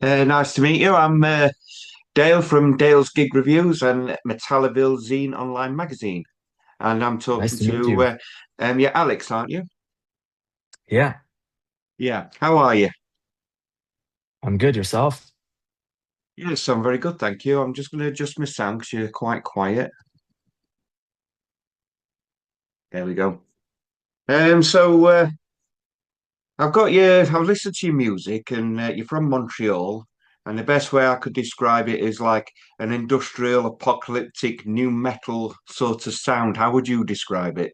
Nice to meet you. I'm Dale from Dale's Gig Reviews and Metallaville Zine Online Magazine, and I'm Nice talking to meet to you. yeah, Alex, aren't you? Yeah, Yeah. How are you? I'm good. Yourself? Yes, I'm very good, thank you. I'm just going to adjust my sound because you're quite quiet. There we go. I've got you. I've listened to your music, and you're from Montreal. And the best way I could describe it is like an industrial, apocalyptic, new metal sort of sound. How would you describe it?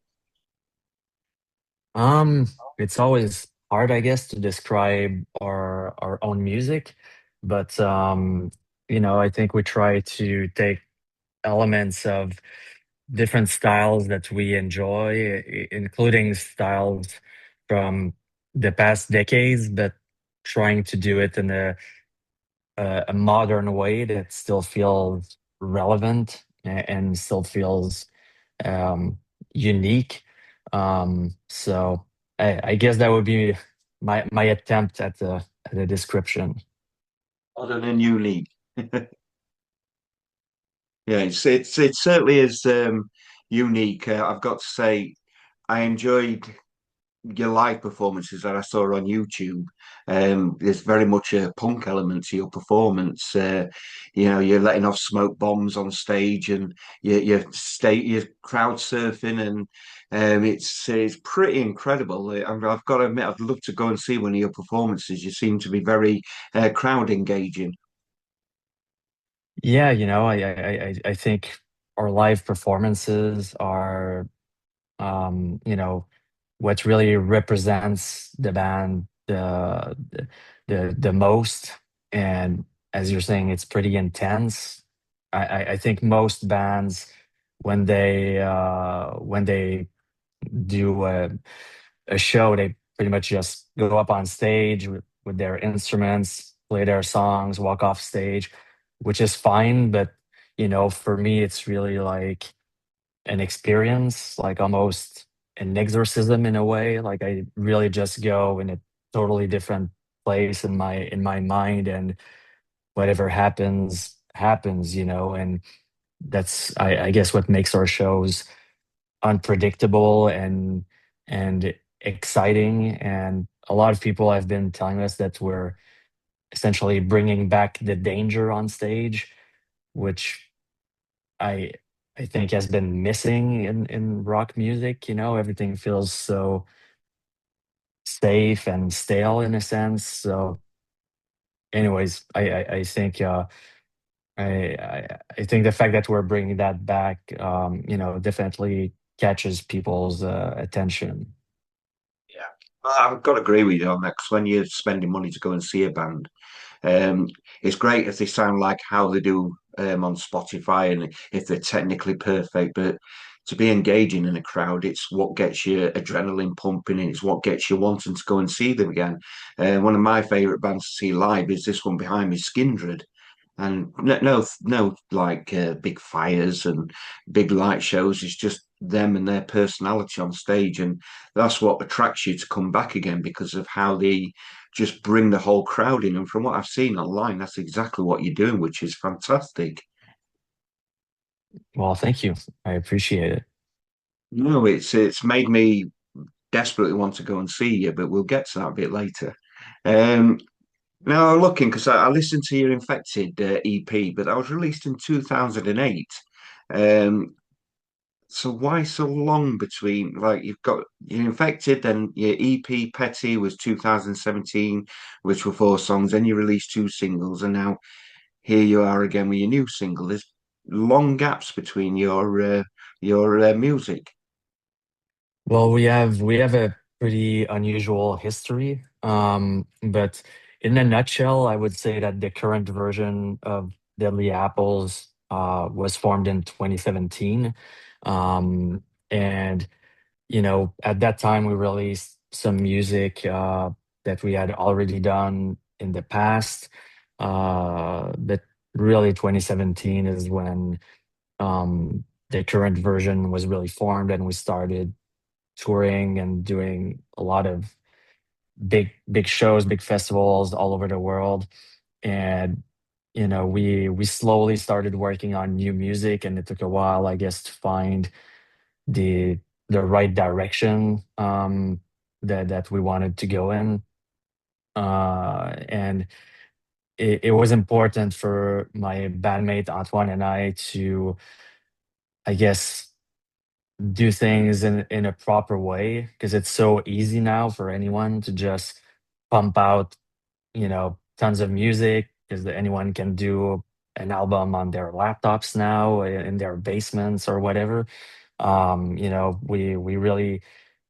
Um, it's always hard, I guess, to describe our own music, but I think we try to take elements of different styles that we enjoy, including styles from the past decades, but trying to do it in a modern way that still feels relevant and still feels um, unique. So I guess that would be my attempt at the description. Other than unique. Yeah, it certainly is unique. I've got to say, I enjoyed your live performances that I saw on YouTube. There's very much a punk element to your performance. You're letting off smoke bombs on stage, and you're crowd surfing, and it's pretty incredible. I've got to admit, I'd love to go and see one of your performances. You seem to be very crowd engaging. Yeah, I think our live performances are what really represents the band the most. And as you're saying, it's pretty intense. I think most bands when they do a show, they pretty much just go up on stage with their instruments, play their songs, walk off stage, which is fine. But for me, it's really like an experience, like almost an exorcism in a way. Like I really just go in a totally different place in my mind, and whatever happens. And that's I guess what makes our shows unpredictable and exciting. And a lot of people have been telling us that we're essentially bringing back the danger on stage, which I I think has been missing in rock music. Everything feels so safe and stale in a sense. So, anyways, I think I think the fact that we're bringing that back, definitely catches people's attention. Yeah, I've got to agree with you on that because when you're spending money to go and see a band, um, it's great if they sound like how they do on Spotify and if they're technically perfect. But to be engaging in a crowd, it's what gets your adrenaline pumping and it's what gets you wanting to go and see them again. One of my favorite bands to see live is this one behind me, Skindred. And no, like big fires and big light shows. It's just them and their personality on stage, and that's what attracts you to come back again because of how they just bring the whole crowd in. And from what I've seen online, that's exactly what you're doing, which is fantastic. Well, thank you. I appreciate it. No, it's made me desperately want to go and see you, but we'll get to that a bit later. Um, Now, I'm looking because I listened to your Infected EP, but that was released in 2008. Um, So why so long between like you've got you're infected, then your EP Petty was 2017, which were four songs, then you released two singles, and now here you are again with your new single. There's long gaps between your music. Well, we have a pretty unusual history. But in a nutshell, I would say that the current version of Deadly Apples was formed in 2017. And at that time we released some music that we had already done in the past. But really 2017 is when the current version was really formed, and we started touring and doing a lot of big shows, big festivals all over the world. and we slowly started working on new music, and it took a while, I guess, to find the the right direction that we wanted to go in. And it was important for my bandmate Antoine and I to, I guess, do things in a proper way, because it's so easy now for anyone to just pump out, tons of music, because anyone can do an album on their laptops now, in their basements or whatever. We really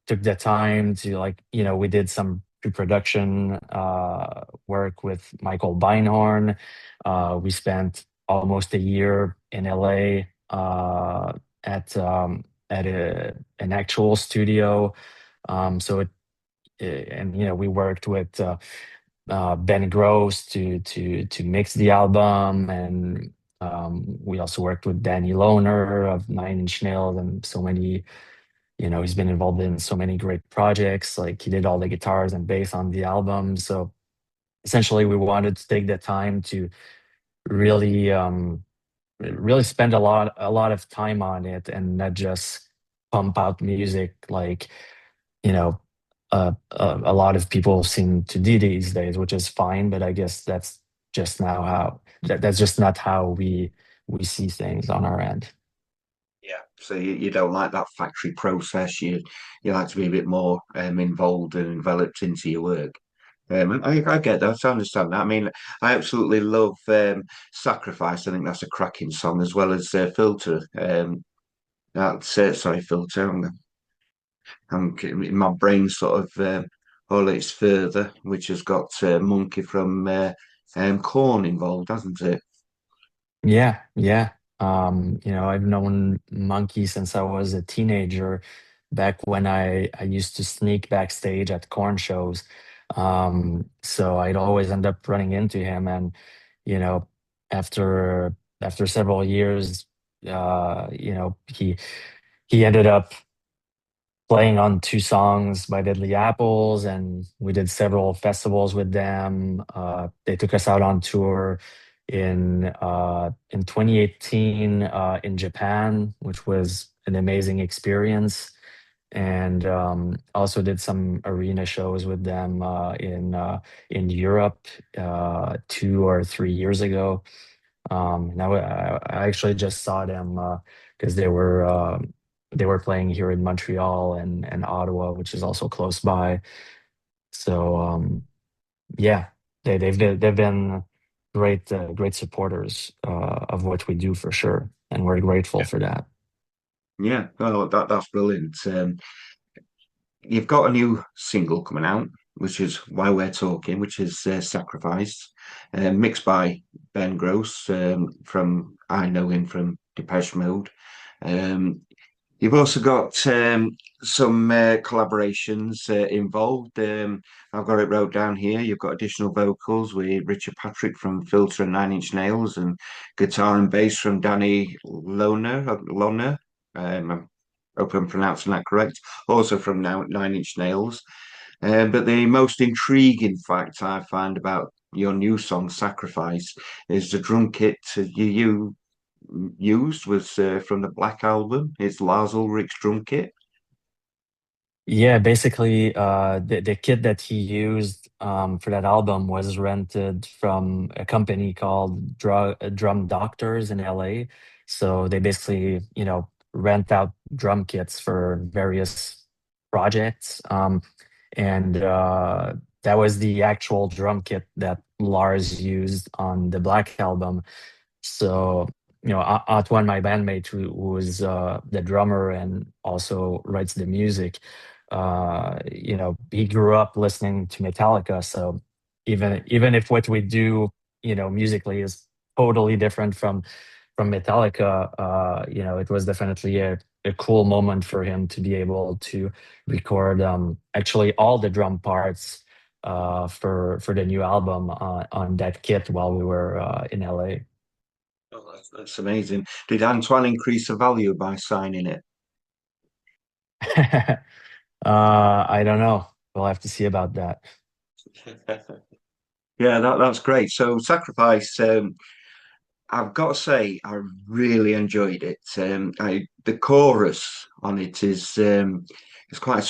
took the time to, like, we did some pre-production work with Michael Beinhorn. We spent almost a year in LA, at an actual studio. So and we worked with Ben Gross to mix the album, and we also worked with Danny Lohner of Nine Inch Nails, and so many. He's been involved in so many great projects. Like, he did all the guitars and bass on the album. So essentially, we wanted to take the time to really, really spend a lot of time on it, and not just pump out music like, you know, a lot of people seem to do these days, which is fine. But I guess that's just not how we see things on our end. Yeah. So you don't like that factory process. You like to be a bit more involved and enveloped into your work. And I get that. I understand that. I mean, I absolutely love Sacrifice. I think that's a cracking song, as well as Filter. That's sorry, Filter. My brain sort of all its further, which has got Monkey from Corn involved, hasn't it? Yeah, yeah. I've known Monkey since I was a teenager, back when I used to sneak backstage at corn shows. So I'd always end up running into him, and you know, after several years, he ended up playing on two songs by Deadly Apples, and we did several festivals with them. They took us out on tour in 2018, in Japan, which was an amazing experience. And also did some arena shows with them in Europe 2 or 3 years ago. I actually just saw them because they were playing here in Montreal and Ottawa, which is also close by. So yeah, they've been great supporters of what we do, for sure, and we're grateful for that. Yeah, well, that's brilliant. You've got a new single coming out, which is why we're talking, which is Sacrifice, mixed by Ben Gross, from I know him from Depeche Mode. Um, you've also got some collaborations involved. I've got it wrote down here. You've got additional vocals with Richard Patrick from Filter and Nine Inch Nails, and guitar and bass from Danny Loner. I hope I'm pronouncing that correct. Also from Nine Inch Nails. But the most intriguing fact I find about your new song, Sacrifice, is the drum kit you used was from the Black Album. It's Lars Ulrich's drum kit. Yeah, basically, the kit that he used for that album was rented from a company called Drum Doctors in LA. So they basically, rent out drum kits for various projects. And that was the actual drum kit that Lars used on the Black album. So, Antoine, my bandmate, who is the drummer and also writes the music, he grew up listening to Metallica. So even if what we do, musically is totally different from Metallica, it was definitely a cool moment for him to be able to record actually all the drum parts for the new album on that kit while we were in LA. Oh, that's amazing. Did Antoine increase the value by signing it? I don't know. We'll have to see about that. Yeah, that's great. So Sacrifice, I've got to say, I really enjoyed it. The chorus on it is it's quite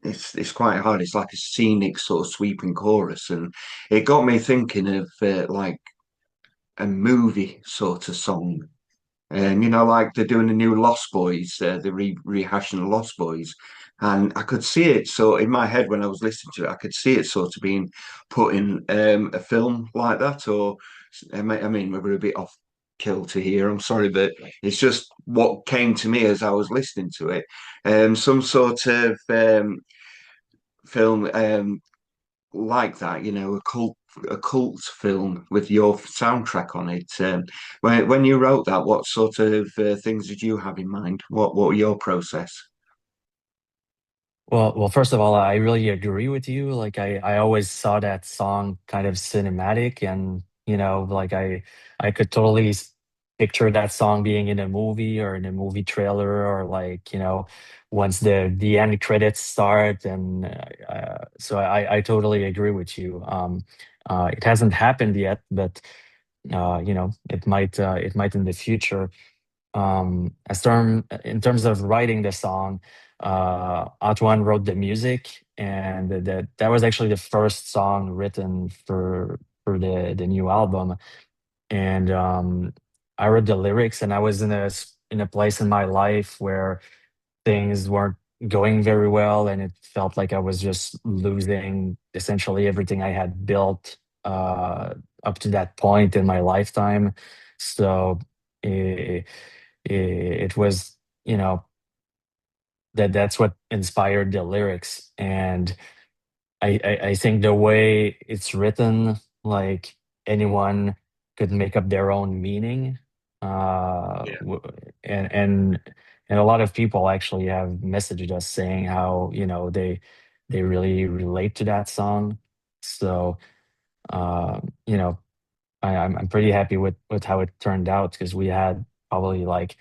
it's quite hard. It's like a scenic sort of sweeping chorus, and it got me thinking of like a movie sort of song. And like they're doing the new Lost Boys, they're rehashing the Lost Boys, and I could see it. So in my head, when I was listening to it, I could see it sort of being put in a film like that. Or I mean, we're a bit off kilter here. I'm sorry, but it's just what came to me as I was listening to it. Some sort of film like that, a cult film with your soundtrack on it. When you wrote that, what sort of things did you have in mind? What were your process? Well, first of all, I really agree with you. Like I always saw that song kind of cinematic and, like I could totally picture that song being in a movie or in a movie trailer or like, once the end credits start and so I totally agree with you. It hasn't happened yet, but it might in the future. In terms of writing the song, Antoine wrote the music, and that was actually the first song written for the new album. And I wrote the lyrics, and I was in a place in my life where things weren't going very well, and it felt like I was just losing essentially everything I had built up to that point in my lifetime. So it, it was, that's what inspired the lyrics. And I think the way it's written, like anyone could make up their own meaning. Uh, Yeah. w- and and and a lot of people actually have messaged us saying how, they really relate to that song. So, uh, you know, I'm pretty happy with how it turned out because we had probably like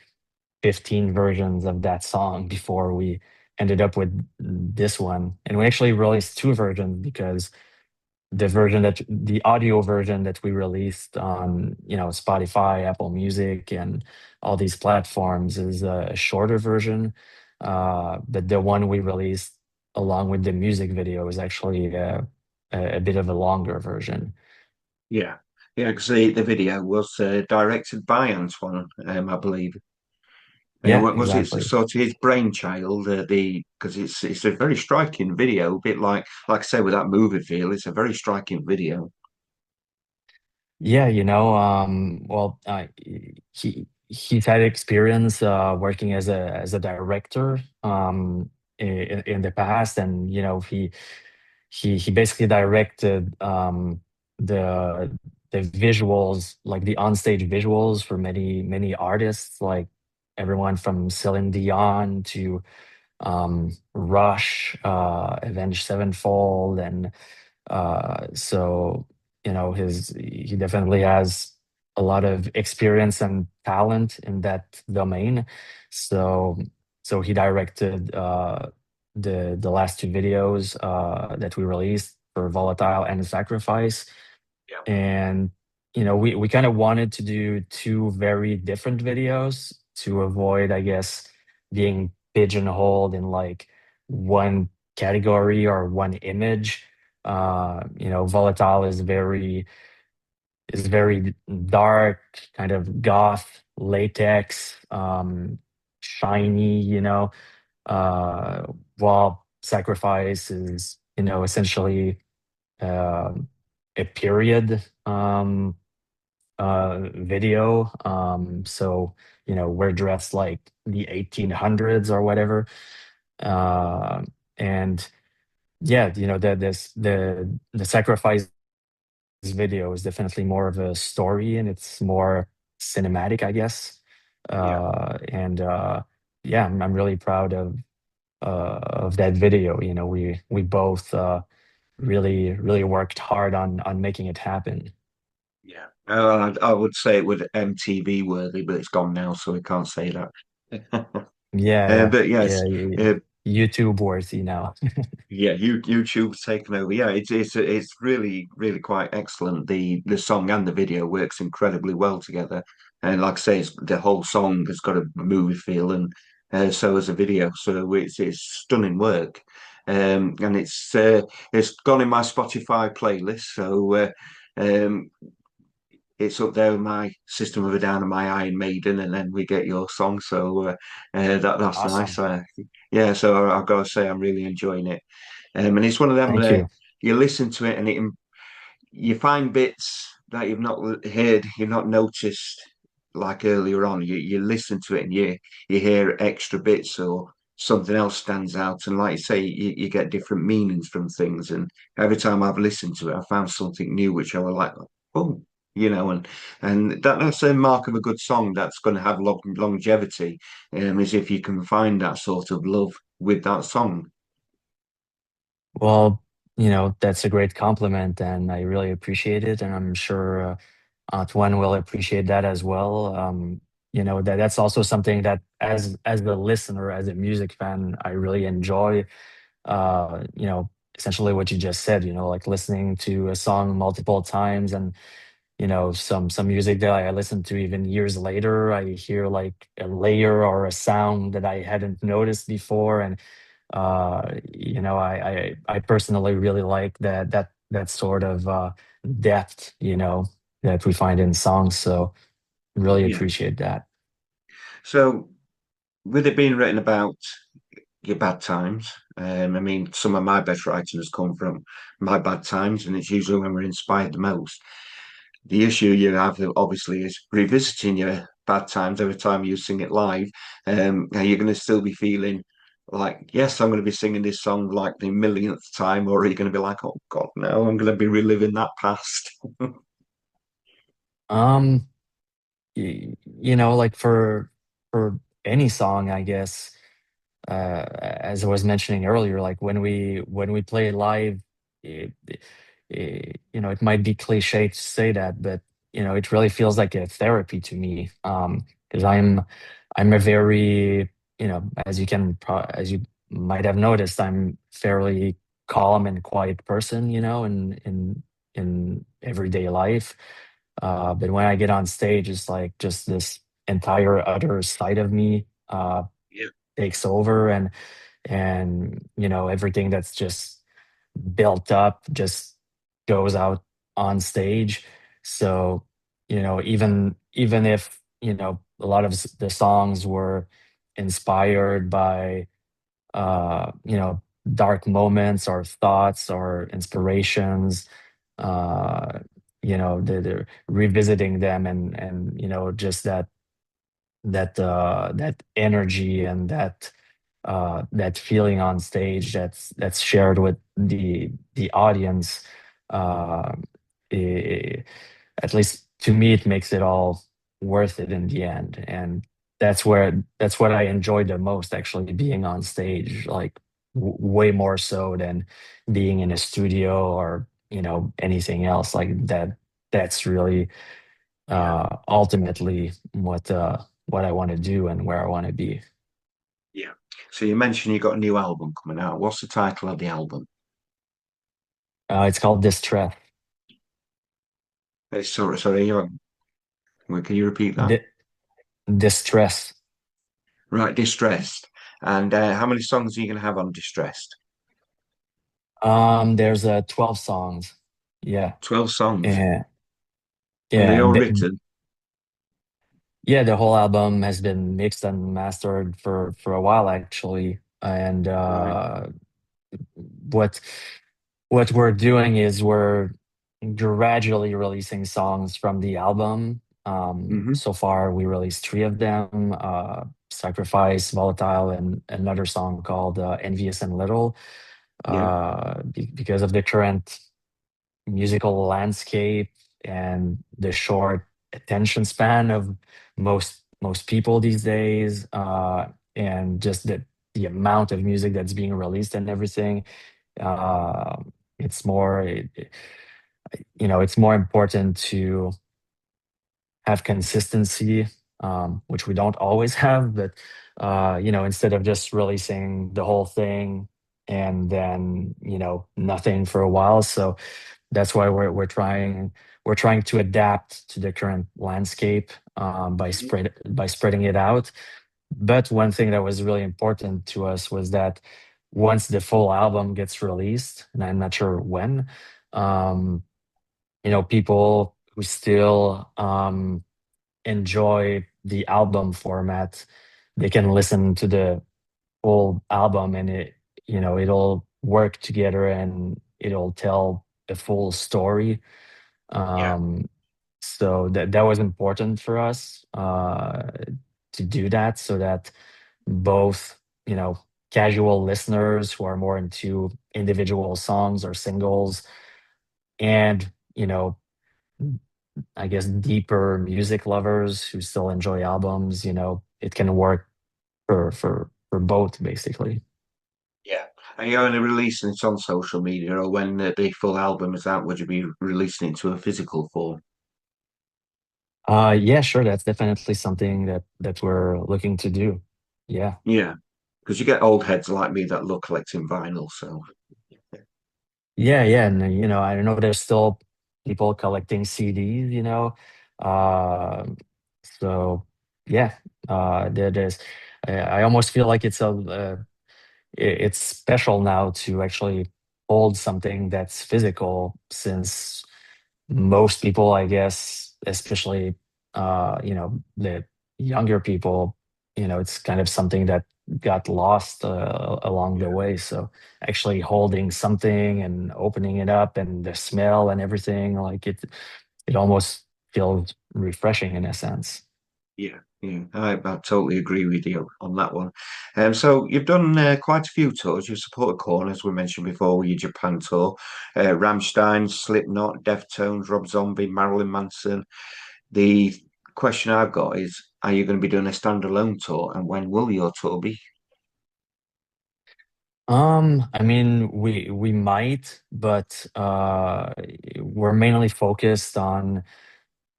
15 versions of that song before we ended up with this one. And we actually released two versions because the audio version that we released on, Spotify, Apple Music, and all these platforms is a shorter version. But the one we released along with the music video is actually a bit of a longer version. Yeah, yeah, because the video was directed by Antoine, I believe. Yeah, Was it exactly. sort of his brainchild? The because it's a very striking video, a bit like I say with that movie feel. It's a very striking video. Yeah, well, he's had experience working as a director in the past, and he basically directed the the visuals, like the onstage visuals for many artists, like everyone from Celine Dion to Rush, Avenged Sevenfold, and so he definitely has a lot of experience and talent in that domain. So so he directed the last two videos that we released for Volatile and Sacrifice. Yeah. And we kind of wanted to do two very different videos to avoid, I guess, being pigeonholed in like one category or one image. Volatile is very dark, kind of goth, latex, shiny, uh, while Sacrifice is, essentially um a period video. So, we're dressed like the 1800s or whatever. Uh, and yeah, the Sacrifice video is definitely more of a story and it's more cinematic, I guess. Yeah. And yeah, I'm really proud of that video. We both really worked hard on making it happen. Yeah, I would say it would MTV worthy, but it's gone now, so we can't say that. Yeah, But yes, yeah, yeah. YouTube worthy now. Yeah, YouTube's taken over. Yeah, it's really really quite excellent. The song and the video works incredibly well together. And like I say, the whole song has got a movie feel, and so has a video. So it's stunning work. And it's gone in my Spotify playlist. So it's up there with my System of a Down and my Iron Maiden, and then we get your song. So that's nice. Awesome. Yeah, so I've got to say I'm really enjoying it. And it's one of them Thank you. you listen to it and you find bits that you've not heard, you've not noticed like earlier on. You listen to it and you hear extra bits or something else stands out. And like you say, you get different meanings from things. And every time I've listened to it, I found something new which I was like, oh, and that's a mark of a good song that's going to have longevity, is if you can find that sort of love with that song. Well, that's a great compliment, and I really appreciate it. And I'm sure Antoine will appreciate that as well. That's also something that, as the listener, as a music fan, I really enjoy. Essentially what you just said. Like listening to a song multiple times, and some music that I listen to even years later, I hear like a layer or a sound that I hadn't noticed before. And I personally really like that sort of depth, that we find in songs. So really Yeah. appreciate that. So, with it being written about your bad times, I mean, some of my best writing has come from my bad times, and it's usually when we're inspired the most. The issue you have, obviously, is revisiting your bad times every time you sing it live. Are you going to still be feeling like, yes, I'm going to be singing this song like the millionth time, or are you going to be like, oh God, no, I'm going to be reliving that past? Um, like for any song, I guess, as I was mentioning earlier, like when we play it live, it might be cliche to say that, but it really feels like a therapy to me. Because I'm a very, as you might have noticed, I'm fairly calm and quiet person, in everyday life. But when I get on stage, it's like just this entire other side of me Yeah, takes over, and everything that's just built up just goes out on stage. So even if a lot of the songs were inspired by dark moments or thoughts or inspirations, uh they're revisiting them, and just that energy and that feeling on stage that's shared with the audience. uh eh, at least to me, it makes it all worth it in the end. And that's what I enjoy the most, actually, being on stage, like way more so than being in a studio or anything else like that. That's really yeah, ultimately what I want to do and where I want to be. yeah. So you mentioned you got a new album coming out. What's the title of the album? It's called Distress. Sorry, can you repeat that? Di- Distress. Right, Distressed. And how many songs are you going to have on Distressed? There's 12 songs. Yeah. 12 songs. And Are yeah, they all and written? yeah, the whole album has been mixed and mastered for a while, actually. And Right. what what we're doing is we're gradually releasing songs from the album. Hmm. So far, we released three of them: "Sacrifice," "Volatile," and another song called "Envious and Little." Yeah. Because of the current musical landscape and the short attention span of most people these days, and just the amount of music that's being released and everything. uh, it's more it's more important to have consistency which we don't always have. But instead of just releasing the whole thing and then nothing for a while, so that's why we're trying to adapt to the current landscape Mhm. by spreading it out. But one thing that was really important to us was that once the full album gets released, and I'm not sure when, um, people who still enjoy the album format, they can listen to the full album, and it'll work together and it'll tell a full story. Yeah, So that was important for us to do that, so that both casual listeners who are more into individual songs or singles, and I guess deeper music lovers who still enjoy albums, it can work for both, basically. yeah. Are you only releasing it on social media, or when the full album is out, would you be releasing it to a physical form? Yeah, sure, that's definitely something that we're looking to do. Yeah. Yeah, because you get old heads like me that love collecting vinyl. So Yeah, yeah, and I know there's still people collecting CDs, so yeah, there's. I almost feel like it's special now to actually hold something that's physical, since most people, I guess, especially the younger people, it's kind of something that got lost along the yeah, way. So actually holding something and opening it up and the smell and everything, like it almost feels refreshing in a sense. yeah, yeah. I totally agree with you on that one. So you've done quite a few tours. You've supported Korn, as we mentioned before, with your Japan tour, Rammstein, Slipknot, Deftones, Rob Zombie, Marilyn Manson. The question I've got is, are you going to be doing a standalone tour, and when will your tour be? I mean, we might, but we're mainly focused on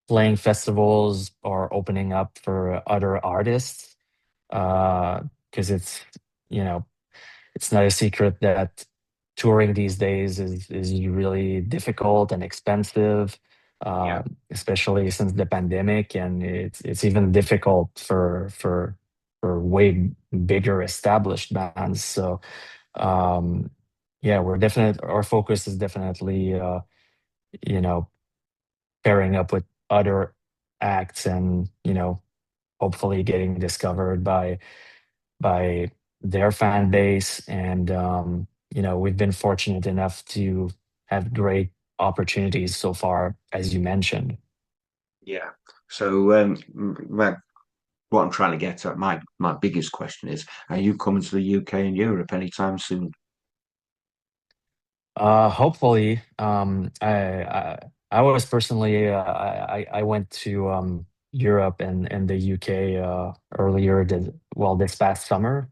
playing festivals or opening up for other artists. Because you know, it's not a secret that touring these days is really difficult and expensive, Yeah, uh, especially since the pandemic, and it's even difficult for way bigger established bands. So um, yeah, our focus is definitely you know pairing up with other acts, and hopefully getting discovered by their fan base. And we've been fortunate enough to have great opportunities so far, as you mentioned. yeah. So what I'm trying to get at, my biggest question is, are you coming to the UK and Europe anytime soon? Hopefully, I was personally, I went to Europe and the UK this past summer.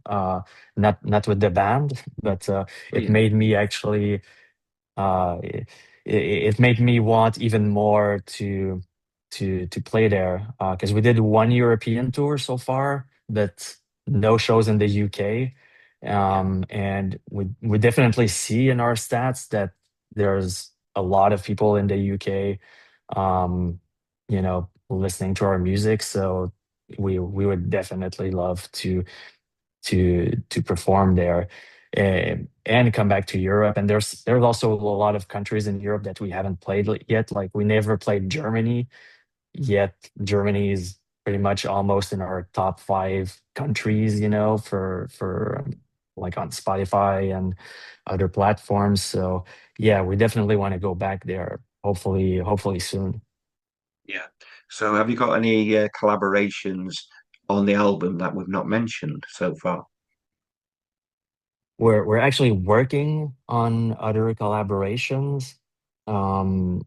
Not with the band, but Oh it yeah, made me actually it, it made me want even more to play there, because we did one European tour so far, but no shows in the UK. yeah, And we definitely see in our stats that there's a lot of people in the UK, listening to our music. So we would definitely love to perform there, and come back to Europe. And there's also a lot of countries in Europe that we haven't played yet. Like we never played Germany yet. Germany is pretty much almost in our top 5 countries, for like on Spotify and other platforms. So yeah, we definitely want to go back there. Hopefully soon. yeah. So have you got any collaborations on the album that we've not mentioned so far? We're actually working on other collaborations. Um,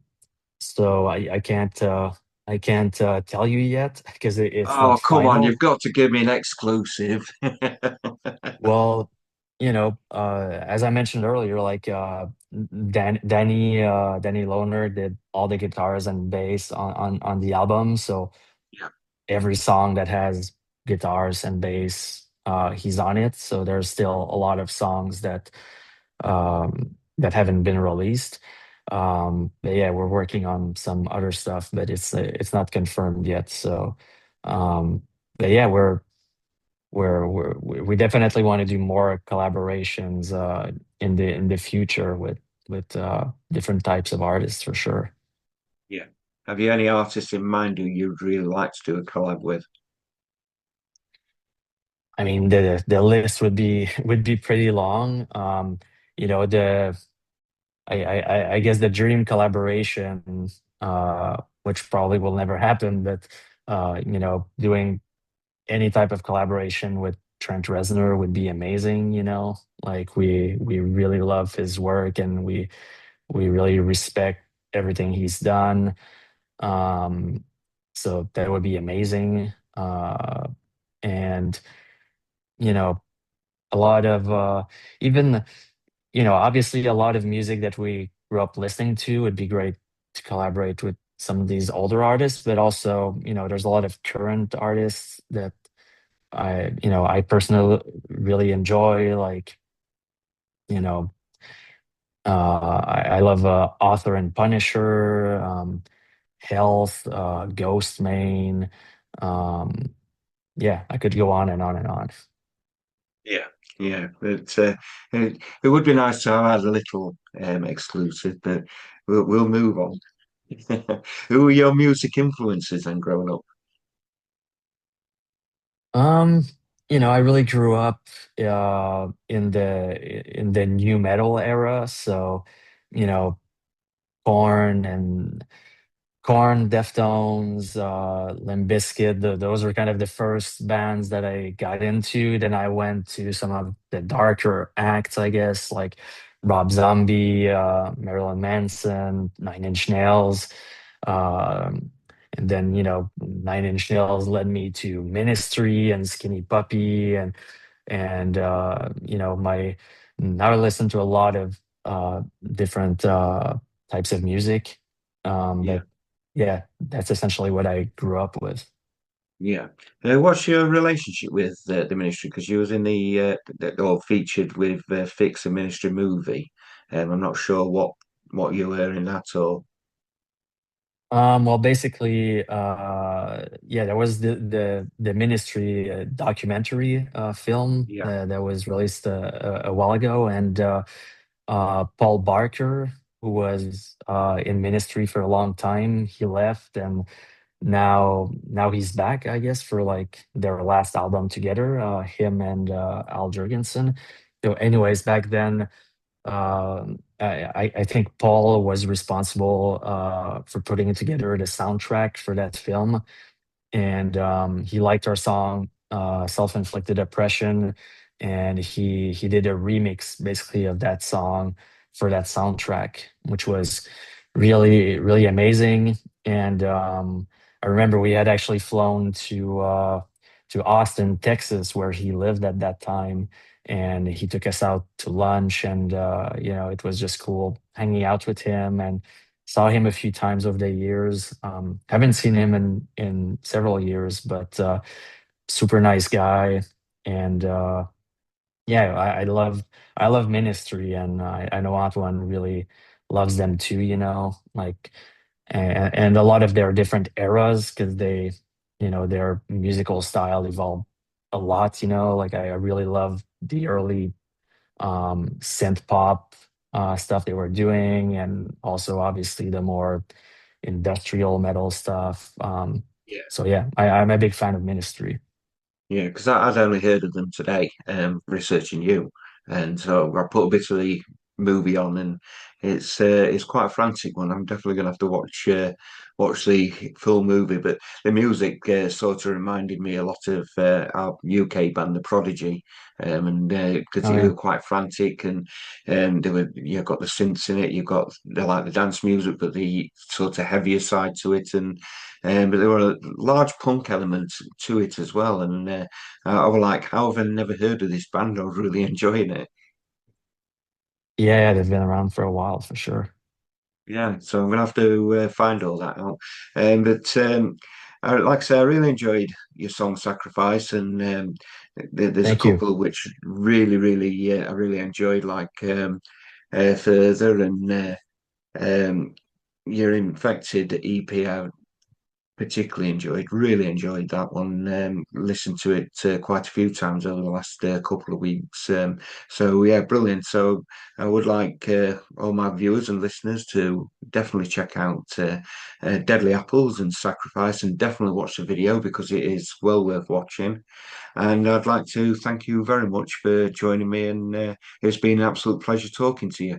So I can't tell you yet because it's Oh, not come on, you've final. got to give me an exclusive. Well, as I mentioned earlier, like Danny Lohner did all the guitars and bass on the album. So Yeah, every song that has guitars and bass, he's on it. So there's still a lot of songs that haven't been released. But yeah, we're working on some other stuff, but it's not confirmed yet. So, um, but yeah, we definitely want to do more collaborations in the future with different types of artists for sure. Yeah. Have you any artists in mind who you'd really like to do a collab with? I mean, the list would be would be pretty long. You know, the I guess the dream collaboration, which probably will never happen, but you know, doing any type of collaboration with Trent Reznor would be amazing. You know, like we really love his work and we really respect everything he's done. Um, so that would be amazing. And you know, a lot of even you know, obviously a lot of music that we grew up listening to would be great to collaborate with some of these older artists, but also, you know, there's a lot of current artists that I personally really enjoy, like, you know, I love Author and Punisher, Health, Ghost Main. Um, yeah, I could go on and on and on. Yeah, yeah. It would be nice to have had a little exclusive, but we'll move on. Who were your music influences then growing up? Um, you know, I really grew up in the new metal era, so you know, Korn and Korn, Deftones, Limp Bizkit, those were kind of the first bands that I got into. Then I went to some of the darker acts, I guess, like Rob Zombie, Marilyn Manson, Nine Inch Nails. Um, and then, you know, Nine Inch Nails led me to Ministry and Skinny Puppy and you know, my now I listen to a lot of different types of music. Yeah, But yeah, that's essentially what I grew up with. yeah. What's your relationship with the ministry? Because you was in or featured with Fix a Ministry movie. I'm not sure what you were in that or Well, basically, yeah, there was the Ministry documentary film yeah, that was released a while ago, and Paul Barker, who was in Ministry for a long time, he left, and now he's back, I guess, for like their last album together, him and Al Jurgensen. So, anyways, back then. I think Paul was responsible for putting together the soundtrack for that film, and he liked our song "Self-Inflicted Oppression," and he did a remix basically of that song for that soundtrack, which was really amazing. And I remember we had actually flown to Austin, Texas, where he lived at that time, and he took us out to lunch, and you know, it was just cool hanging out with him and saw him a few times over the years. Haven't seen him in several years, but super nice guy. And yeah, I love Ministry, and I know Antoine really loves them too. You know, like and a lot of their different eras because they, you know, their musical style evolved a lot. You know, like I really love the early synth pop stuff they were doing, and also obviously the more industrial metal stuff. yeah. So yeah, I'm a big fan of Ministry. Yeah, because I'd only heard of them today, researching you, and so I put a bit of the movie on, and it's quite a frantic one. I'm definitely going to have to watch the full movie. But the music sort of reminded me a lot of our UK band, The Prodigy, and because Oh it yeah. was quite frantic, and they were you've got the synths in it, you've got the dance music, but the sort of heavier side to it, and but there were a large punk element to it as well. And I was like, how have I never heard of this band? I was really enjoying it. Yeah, they've been around for a while for sure. Yeah, so I'm gonna have to find all that out. But like I say, I really enjoyed your song "Sacrifice," and there's a Thank you. couple which really, I really enjoyed, like "Further" and um, "Your Infected" EP. I particularly enjoyed, really enjoyed that one. Listened to it quite a few times over the last couple of weeks. So yeah, brilliant. So I would like all my viewers and listeners to definitely check out Deadly Apples and Sacrifice, and definitely watch the video because it is well worth watching. And I'd like to thank you very much for joining me, and it's been an absolute pleasure talking to you.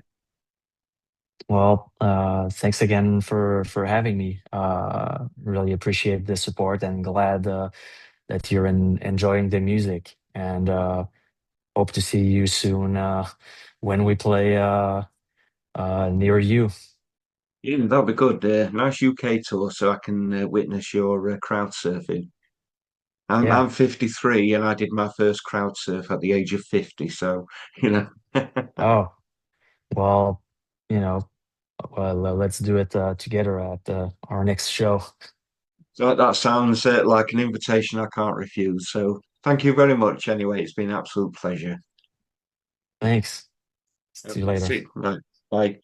Well, thanks again for having me. Really appreciate the support and glad that you're enjoying the music. And hope to see you soon when we play near you. Yeah, that'll be good. Nice UK tour, so I can witness your crowd surfing. Yeah. I'm 53 and I did my first crowd surf at the age of 50. So, you know, Oh, well, you know, let's do it together at our next show. so that sounds like an invitation I can't refuse. So, thank you very much. Anyway, it's been an absolute pleasure. Thanks. See you Okay, later. see, right, bye.